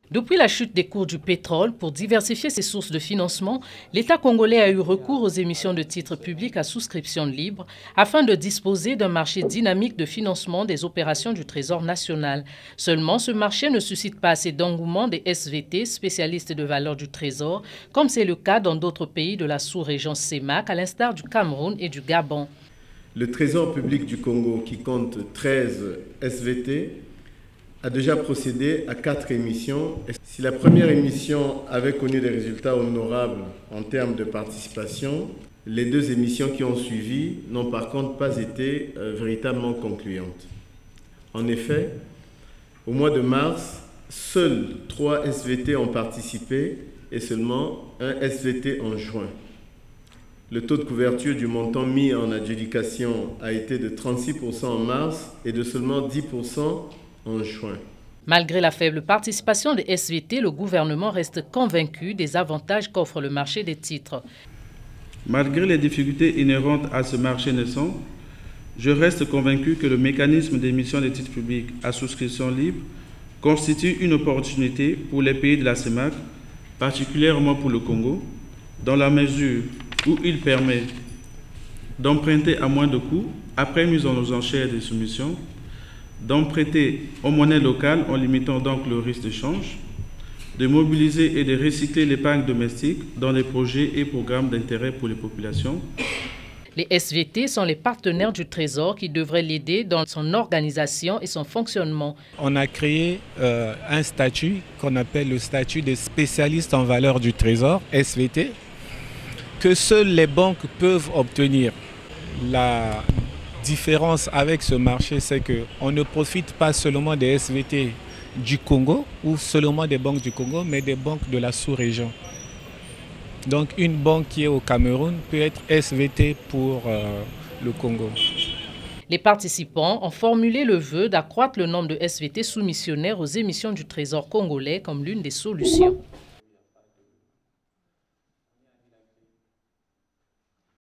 Depuis la chute des cours du pétrole, pour diversifier ses sources de financement, l'État congolais a eu recours aux émissions de titres publics à souscription libre afin de disposer d'un marché dynamique de financement des opérations du Trésor national. Seulement, ce marché ne suscite pas assez d'engouement des SVT, spécialistes de valeur du Trésor, comme c'est le cas dans d'autres pays de la sous-région CEMAC, à l'instar du Cameroun et du Gabon. Le Trésor public du Congo, qui compte 13 SVT, a déjà procédé à 4 émissions. Si la première émission avait connu des résultats honorables en termes de participation, les 2 émissions qui ont suivi n'ont par contre pas été véritablement concluantes. En effet, au mois de mars, seuls 3 SVT ont participé et seulement un SVT en juin. Le taux de couverture du montant mis en adjudication a été de 36% en mars et de seulement 10% en juin. Malgré la faible participation des SVT, le gouvernement reste convaincu des avantages qu'offre le marché des titres. Malgré les difficultés inhérentes à ce marché naissant, je reste convaincu que le mécanisme d'émission des titres publics à souscription libre constitue une opportunité pour les pays de la CEMAC, particulièrement pour le Congo, dans la mesure où il permet d'emprunter à moins de coûts, après mise aux enchères des soumissions, d'emprunter aux monnaies locales en limitant donc le risque de change, de mobiliser et de recycler l'épargne domestique dans des projets et programmes d'intérêt pour les populations. Les SVT sont les partenaires du Trésor qui devraient l'aider dans son organisation et son fonctionnement. On a créé un statut qu'on appelle le statut des spécialistes en valeur du Trésor, SVT, que seules les banques peuvent obtenir. La différence avec ce marché, c'est qu'on ne profite pas seulement des SVT du Congo ou seulement des banques du Congo, mais des banques de la sous-région. Donc une banque qui est au Cameroun peut être SVT pour le Congo. Les participants ont formulé le vœu d'accroître le nombre de SVT soumissionnaires aux émissions du Trésor congolais comme l'une des solutions.